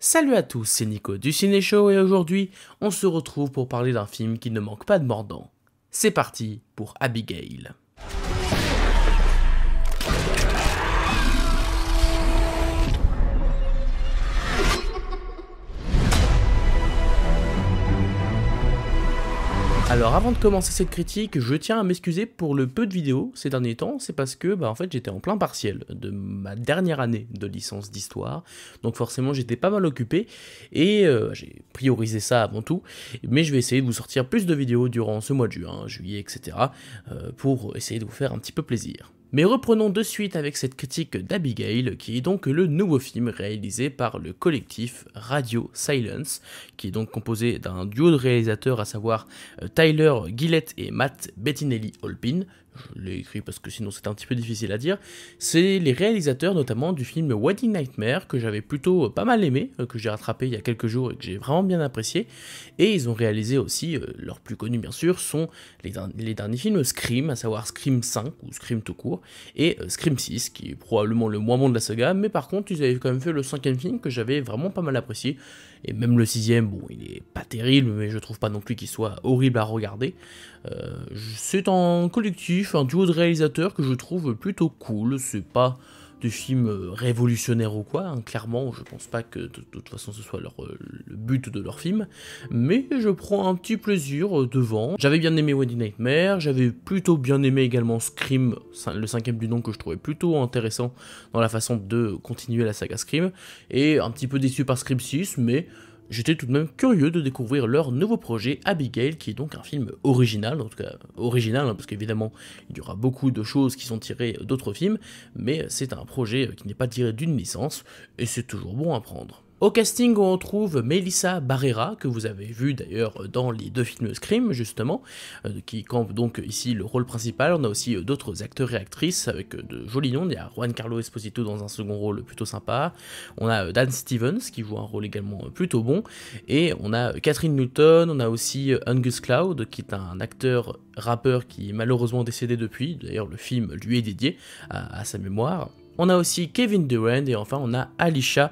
Salut à tous, c'est Nico du Ciné Show et aujourd'hui, on se retrouve pour parler d'un film qui ne manque pas de mordant. C'est parti pour Abigail. Alors avant de commencer cette critique, je tiens à m'excuser pour le peu de vidéos ces derniers temps, c'est parce que en fait j'étais en plein partiel de ma dernière année de licence d'histoire, donc forcément j'étais pas mal occupé et j'ai priorisé ça avant tout, mais je vais essayer de vous sortir plus de vidéos durant ce mois de juin, juillet, etc. Pour essayer de vous faire un petit peu plaisir. Mais reprenons de suite avec cette critique d'Abigail, qui est donc le nouveau film réalisé par le collectif Radio Silence, qui est donc composé d'un duo de réalisateurs, à savoir Tyler Gillett et Matt Bettinelli-Holpin. Je l'ai écrit parce que sinon c'est un petit peu difficile à dire. C'est les réalisateurs notamment du film Wedding Nightmare, que j'avais plutôt pas mal aimé, que j'ai rattrapé il y a quelques jours et que j'ai vraiment bien apprécié. Et ils ont réalisé aussi, leurs plus connus bien sûr, sont les derniers films Scream, à savoir Scream 5, ou Scream tout court, et Scream 6, qui est probablement le moins bon de la saga, mais par contre ils avaient quand même fait le 5e film que j'avais vraiment pas mal apprécié. Et même le 6e, bon, il est pas terrible, mais je trouve pas non plus qu'il soit horrible à regarder. C'est un collectif, un duo de réalisateurs que je trouve plutôt cool. C'est pas des films révolutionnaires ou quoi, hein. Clairement, je pense pas que de toute façon ce soit le but de leur film, mais je prends un petit plaisir devant. J'avais bien aimé Wedding Nightmare, j'avais plutôt bien aimé également Scream, le 5e du nom, que je trouvais plutôt intéressant dans la façon de continuer la saga Scream, et un petit peu déçu par Scream 6, mais j'étais tout de même curieux de découvrir leur nouveau projet Abigail, qui est donc un film original, en tout cas original, hein, parce qu'évidemment il y aura beaucoup de choses qui sont tirées d'autres films, mais c'est un projet qui n'est pas tiré d'une licence, et c'est toujours bon à prendre. Au casting, on trouve Melissa Barrera, que vous avez vu d'ailleurs dans les 2 films Scream, justement, qui campe donc ici le rôle principal. On a aussi d'autres acteurs et actrices avec de jolis noms. Il y a Juan Carlo Esposito dans un second rôle plutôt sympa. On a Dan Stevens, qui joue un rôle également plutôt bon. Et on a Catherine Newton, on a aussi Angus Cloud, qui est un acteur rappeur qui est malheureusement décédé depuis. D'ailleurs, le film lui est dédié à sa mémoire. On a aussi Kevin Durand et enfin on a Alicia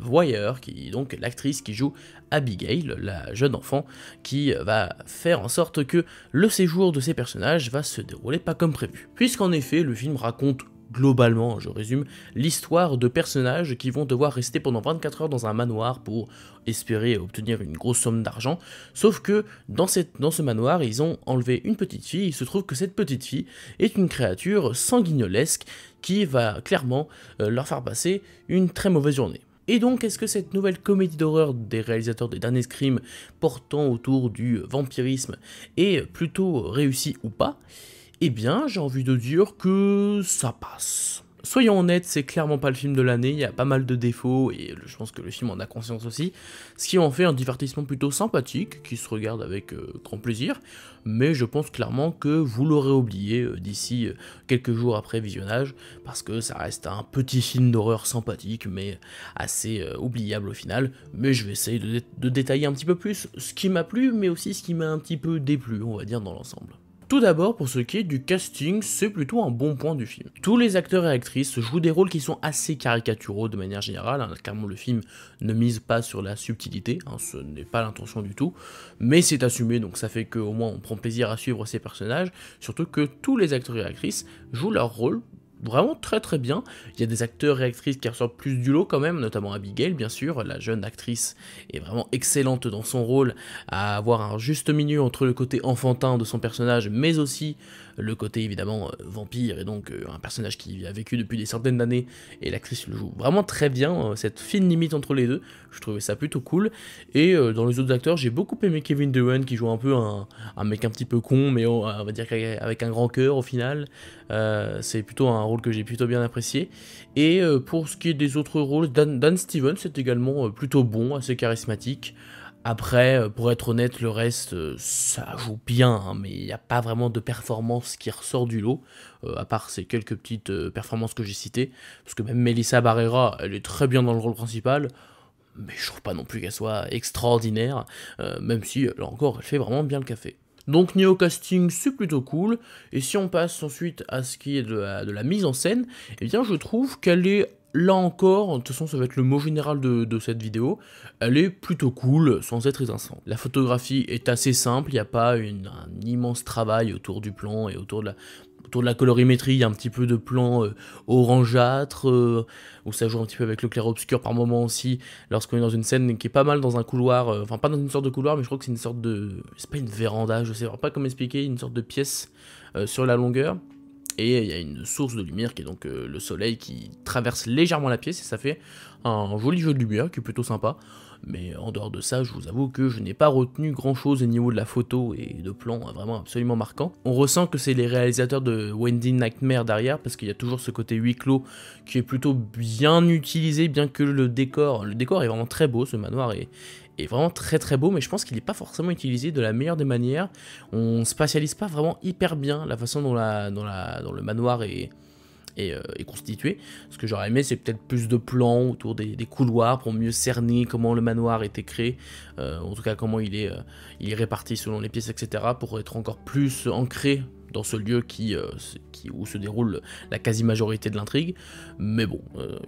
Voyer, qui est donc l'actrice qui joue Abigail, la jeune enfant, qui va faire en sorte que le séjour de ces personnages va se dérouler pas comme prévu. Puisqu'en effet, le film raconte globalement, je résume, l'histoire de personnages qui vont devoir rester pendant 24 heures dans un manoir pour espérer obtenir une grosse somme d'argent, sauf que dans ce manoir, ils ont enlevé une petite fille. Il se trouve que cette petite fille est une créature sanguinolesque qui va clairement leur faire passer une très mauvaise journée. Et donc, est-ce que cette nouvelle comédie d'horreur des réalisateurs des derniers Scream portant autour du vampirisme est plutôt réussie ou pas ? Eh bien, j'ai envie de dire que ça passe. Soyons honnêtes, c'est clairement pas le film de l'année, il y a pas mal de défauts, et je pense que le film en a conscience aussi, ce qui en fait un divertissement plutôt sympathique, qui se regarde avec grand plaisir, mais je pense clairement que vous l'aurez oublié d'ici quelques jours après visionnage, parce que ça reste un petit film d'horreur sympathique, mais assez oubliable au final, mais je vais essayer de détailler un petit peu plus ce qui m'a plu, mais aussi ce qui m'a un petit peu déplu, on va dire, dans l'ensemble. Tout d'abord, pour ce qui est du casting, c'est plutôt un bon point du film. Tous les acteurs et actrices jouent des rôles qui sont assez caricaturaux de manière générale, hein. Clairement le film ne mise pas sur la subtilité, hein, ce n'est pas l'intention du tout, mais c'est assumé, donc ça fait qu'au moins on prend plaisir à suivre ces personnages, surtout que tous les acteurs et actrices jouent leur rôle vraiment très très bien. Il y a des acteurs et actrices qui ressortent plus du lot quand même, notamment Abigail bien sûr, la jeune actrice est vraiment excellente dans son rôle, à avoir un juste milieu entre le côté enfantin de son personnage, mais aussi le côté évidemment vampire, et donc un personnage qui a vécu depuis des centaines d'années, et l'actrice le joue vraiment très bien, cette fine limite entre les deux, je trouvais ça plutôt cool. Et dans les autres acteurs, j'ai beaucoup aimé Kevin Durand, qui joue un peu un mec un petit peu con, mais on va dire qu'avec un grand cœur au final, c'est plutôt un rôle que j'ai plutôt bien apprécié. Et pour ce qui est des autres rôles, Dan Stevens est également plutôt bon, assez charismatique. Après, pour être honnête, le reste, ça joue bien, hein, mais il n'y a pas vraiment de performance qui ressort du lot, à part ces quelques petites performances que j'ai citées, parce que même Melissa Barrera, elle est très bien dans le rôle principal, mais je trouve pas non plus qu'elle soit extraordinaire, même si, là encore, elle fait vraiment bien le café. Donc niveau casting, c'est plutôt cool, et si on passe ensuite à ce qui est de la mise en scène, eh bien je trouve qu'elle est là encore, de toute façon ça va être le mot général de cette vidéo, elle est plutôt cool sans être étincelante. La photographie est assez simple, il n'y a pas un immense travail autour du plan et autour de la colorimétrie. Il y a un petit peu de plan orangeâtre, où ça joue un petit peu avec le clair-obscur par moment aussi, lorsqu'on est dans une scène qui est pas mal dans un couloir, enfin pas dans une sorte de couloir, mais je crois que c'est une sorte de... c'est pas une véranda, je sais pas comment expliquer, une sorte de pièce sur la longueur. Et il y a une source de lumière qui est donc le soleil qui traverse légèrement la pièce et ça fait un joli jeu de lumière qui est plutôt sympa. Mais en dehors de ça, je vous avoue que je n'ai pas retenu grand chose au niveau de la photo et de plan vraiment absolument marquant. On ressent que c'est les réalisateurs de Wendy Nightmare derrière parce qu'il y a toujours ce côté huis clos qui est plutôt bien utilisé, bien que le décor est vraiment très beau, ce manoir est vraiment très très beau, mais je pense qu'il n'est pas forcément utilisé de la meilleure des manières. On spatialise pas vraiment hyper bien la façon dont le manoir est constitué. Ce que j'aurais aimé, c'est peut-être plus de plans autour des couloirs pour mieux cerner comment le manoir a été créé, en tout cas comment il est réparti selon les pièces, etc., pour être encore plus ancré dans ce lieu où se déroule la quasi-majorité de l'intrigue. Mais bon,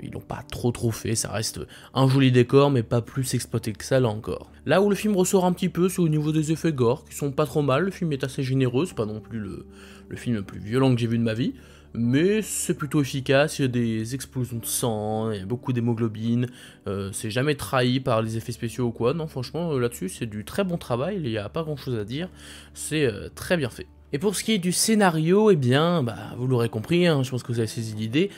ils l'ont pas trop fait, ça reste un joli décor, mais pas plus exploité que ça là encore. Là où le film ressort un petit peu, c'est au niveau des effets gore, qui sont pas trop mal. Le film est assez généreux, c'est pas non plus le film le plus violent que j'ai vu de ma vie, mais c'est plutôt efficace, il y a des explosions de sang, il y a beaucoup d'hémoglobine, c'est jamais trahi par les effets spéciaux ou quoi. Non, franchement, là-dessus, c'est du très bon travail, il n'y a pas grand-chose à dire, c'est très bien fait. Et pour ce qui est du scénario, eh bien, vous l'aurez compris, hein, je pense que vous avez saisi l'idée,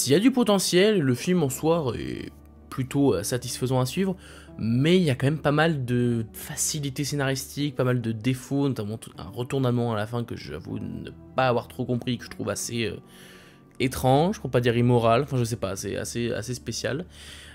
il y a du potentiel, le film en soi est plutôt satisfaisant à suivre, mais il y a quand même pas mal de facilité scénaristique, pas mal de défauts, notamment un retournement à la fin que j'avoue ne pas avoir trop compris, que je trouve assez étrange, pour pas dire immoral, enfin je sais pas, c'est assez spécial.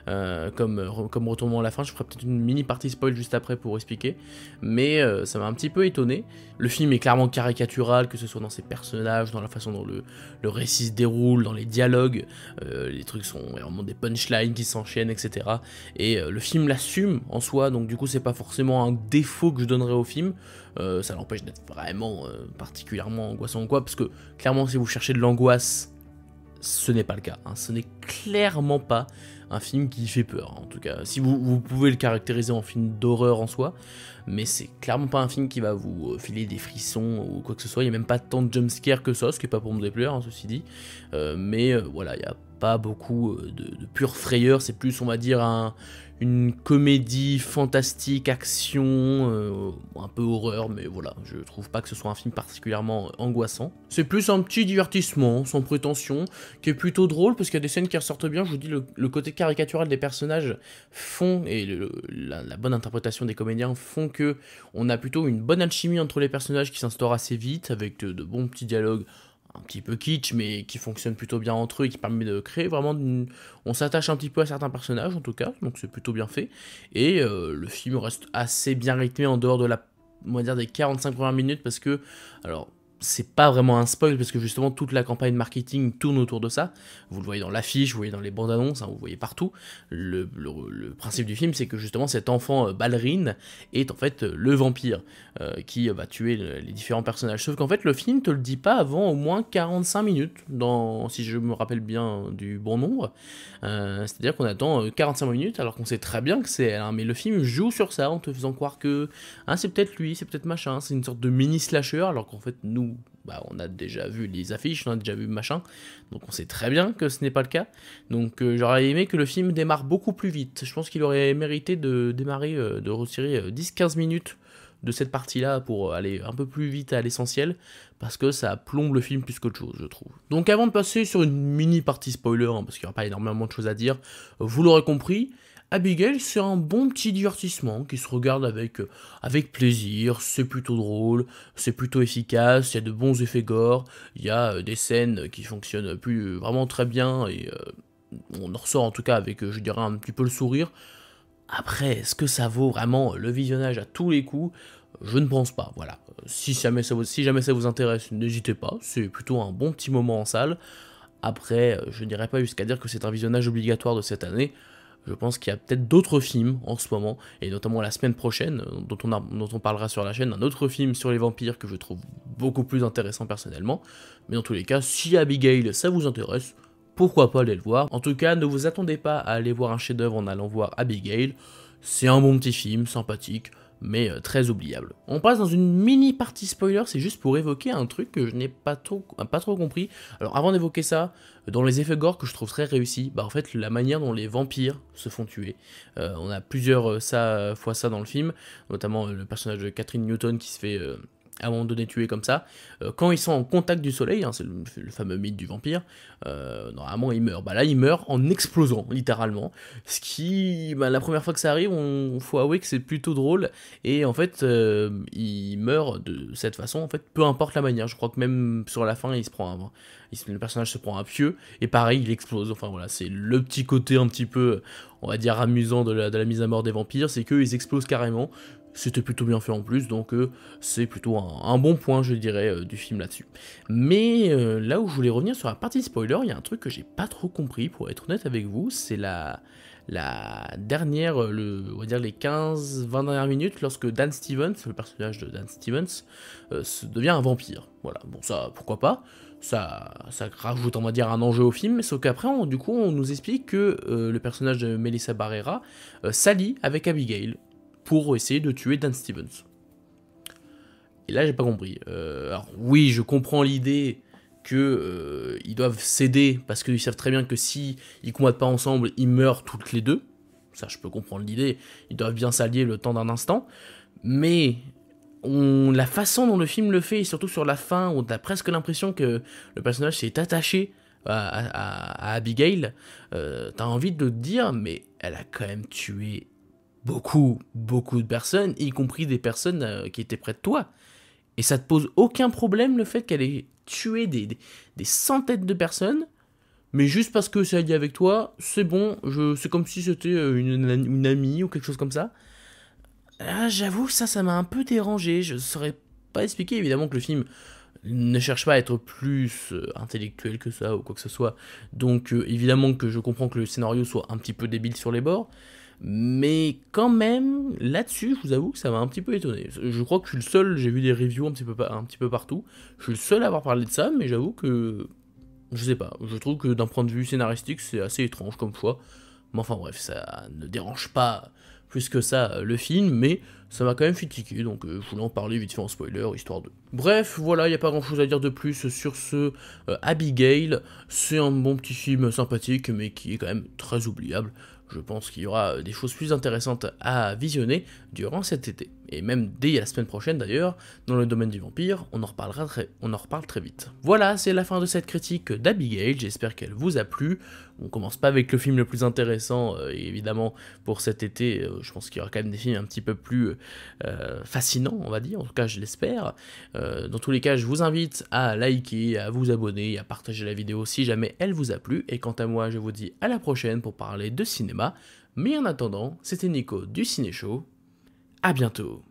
Comme retournement à la fin, je ferai peut-être une mini partie spoil juste après pour expliquer, mais ça m'a un petit peu étonné. Le film est clairement caricatural, que ce soit dans ses personnages, dans la façon dont le récit se déroule, dans les dialogues, les trucs sont vraiment des punchlines qui s'enchaînent, etc. Et le film l'assume en soi, donc du coup c'est pas forcément un défaut que je donnerais au film, ça l'empêche d'être vraiment particulièrement angoissant ou quoi, parce que clairement si vous cherchez de l'angoisse, ce n'est pas le cas, hein. Ce n'est clairement pas un film qui fait peur, en tout cas. Si vous pouvez le caractériser en film d'horreur en soi, mais c'est clairement pas un film qui va vous filer des frissons ou quoi que ce soit. Il n'y a même pas tant de jumpscare que ça, ce qui est pas pour me déplaire, hein, ceci dit. Mais voilà, il n'y a pas beaucoup de pure frayeur, c'est plus, on va dire, une comédie fantastique, action, un peu horreur, mais voilà, je trouve pas que ce soit un film particulièrement angoissant. C'est plus un petit divertissement, sans prétention, qui est plutôt drôle, parce qu'il y a des scènes qui ressortent bien. Je vous dis, le côté caricatural des personnages font, et la bonne interprétation des comédiens font que on a plutôt une bonne alchimie entre les personnages qui s'instaure assez vite, avec de bons petits dialogues, un petit peu kitsch, mais qui fonctionne plutôt bien entre eux et qui permet de créer vraiment... On s'attache un petit peu à certains personnages, en tout cas, donc c'est plutôt bien fait. Et le film reste assez bien rythmé en dehors de on va dire des 45 premières minutes, parce que... Alors, c'est pas vraiment un spoil, parce que justement, toute la campagne marketing tourne autour de ça. Vous le voyez dans l'affiche, vous voyez dans les bandes annonces, hein, vous voyez partout. Le principe du film, c'est que justement, cet enfant ballerine est en fait le vampire qui va tuer les différents personnages. Sauf qu'en fait, le film te le dit pas avant au moins 45 minutes, si je me rappelle bien du bon nombre. C'est-à-dire qu'on attend 45 minutes, alors qu'on sait très bien que c'est elle, hein, mais le film joue sur ça, en te faisant croire que c'est peut-être lui, c'est peut-être machin, c'est une sorte de mini-slasher, alors qu'en fait, nous, on a déjà vu les affiches, on a déjà vu machin, donc on sait très bien que ce n'est pas le cas. Donc j'aurais aimé que le film démarre beaucoup plus vite. Je pense qu'il aurait mérité de démarrer, de retirer 10-15 minutes de cette partie-là pour aller un peu plus vite à l'essentiel, parce que ça plombe le film plus qu'autre chose, je trouve. Donc avant de passer sur une mini partie spoiler, hein, parce qu'il n'y aura pas énormément de choses à dire, vous l'aurez compris, Abigail, c'est un bon petit divertissement qui se regarde avec plaisir, c'est plutôt drôle, c'est plutôt efficace, il y a de bons effets gore, il y a des scènes qui fonctionnent vraiment très bien, et on en ressort en tout cas avec, je dirais, un petit peu le sourire. Après, est-ce que ça vaut vraiment le visionnage à tous les coups? Je ne pense pas, voilà. Si jamais ça vous intéresse, n'hésitez pas, c'est plutôt un bon petit moment en salle. Après, je n'irai pas jusqu'à dire que c'est un visionnage obligatoire de cette année. Je pense qu'il y a peut-être d'autres films en ce moment, et notamment la semaine prochaine, dont on parlera sur la chaîne, un autre film sur les vampires que je trouve beaucoup plus intéressant personnellement. Mais dans tous les cas, si Abigail ça vous intéresse, pourquoi pas aller le voir. En tout cas, ne vous attendez pas à aller voir un chef-d'œuvre en allant voir Abigail. C'est un bon petit film, sympathique, mais très oubliable. On passe dans une mini partie spoiler, c'est juste pour évoquer un truc que je n'ai pas trop compris. Alors avant d'évoquer ça, dans les effets gore que je trouve très réussis, bah en fait la manière dont les vampires se font tuer. On a plusieurs fois ça dans le film, notamment le personnage de Catherine Newton qui se fait à un moment donné tuer comme ça. Quand ils sont en contact du soleil, hein, c'est le fameux mythe du vampire, normalement ils meurent. Bah là ils meurent en explosant, littéralement. Ce qui, bah, la première fois que ça arrive, faut avouer que c'est plutôt drôle. Et en fait, ils meurent de cette façon, en fait, peu importe la manière. Je crois que même sur la fin, le personnage se prend un pieu, et pareil, il explose. Enfin voilà, c'est le petit côté un petit peu, on va dire, amusant de la mise à mort des vampires, c'est qu'ils explosent carrément. C'était plutôt bien fait en plus, donc c'est plutôt un bon point, je dirais, du film là-dessus. Mais là où je voulais revenir sur la partie spoiler, il y a un truc que j'ai pas trop compris, pour être honnête avec vous, c'est la dernière, on va dire les 15-20 dernières minutes, lorsque Dan Stevens, le personnage de Dan Stevens, devient un vampire. Voilà, bon ça, pourquoi pas, ça rajoute, on va dire, un enjeu au film, sauf qu'après, du coup, on nous explique que le personnage de Melissa Barrera s'allie avec Abigail, pour essayer de tuer Dan Stevens. Et là, j'ai pas compris. Alors oui, je comprends l'idée que ils doivent s'aider parce qu'ils savent très bien que si ils combattent pas ensemble, ils meurent toutes les deux. Ça, je peux comprendre l'idée. Ils doivent bien s'allier le temps d'un instant. Mais la façon dont le film le fait, et surtout sur la fin, on a presque l'impression que le personnage s'est attaché à Abigail, t'as envie de te dire, mais elle a quand même tué beaucoup de personnes, y compris des personnes qui étaient près de toi. Et ça te pose aucun problème le fait qu'elle ait tué des centaines de personnes, mais juste parce que c'est allié avec toi, c'est bon, c'est comme si c'était une amie ou quelque chose comme ça. Là, j'avoue, ça m'a un peu dérangé, je saurais pas expliquer, évidemment que le film ne cherche pas à être plus intellectuel que ça ou quoi que ce soit, donc évidemment que je comprends que le scénario soit un petit peu débile sur les bords, mais quand même, là-dessus, je vous avoue que ça m'a un petit peu étonné. Je crois que je suis le seul, j'ai vu des reviews un petit peu partout, je suis le seul à avoir parlé de ça, mais j'avoue que, je sais pas, je trouve que d'un point de vue scénaristique, c'est assez étrange comme choix. Mais enfin bref, ça ne dérange pas plus que ça le film, mais ça m'a quand même fait tiquer, donc je voulais en parler vite fait en spoiler, histoire de... Bref, voilà, il n'y a pas grand chose à dire de plus sur ce Abigail. C'est un bon petit film sympathique, mais qui est quand même très oubliable. Je pense qu'il y aura des choses plus intéressantes à visionner durant cet été. Et même dès la semaine prochaine d'ailleurs, dans le domaine du vampire, on en reparle très vite. Voilà, c'est la fin de cette critique d'Abigail, j'espère qu'elle vous a plu. On commence pas avec le film le plus intéressant, et évidemment pour cet été, je pense qu'il y aura quand même des films un petit peu plus fascinants, on va dire, en tout cas je l'espère. Dans tous les cas, je vous invite à liker, à vous abonner, à partager la vidéo si jamais elle vous a plu, et quant à moi, je vous dis à la prochaine pour parler de cinéma, mais en attendant, c'était Nico du Ciné Show, à bientôt.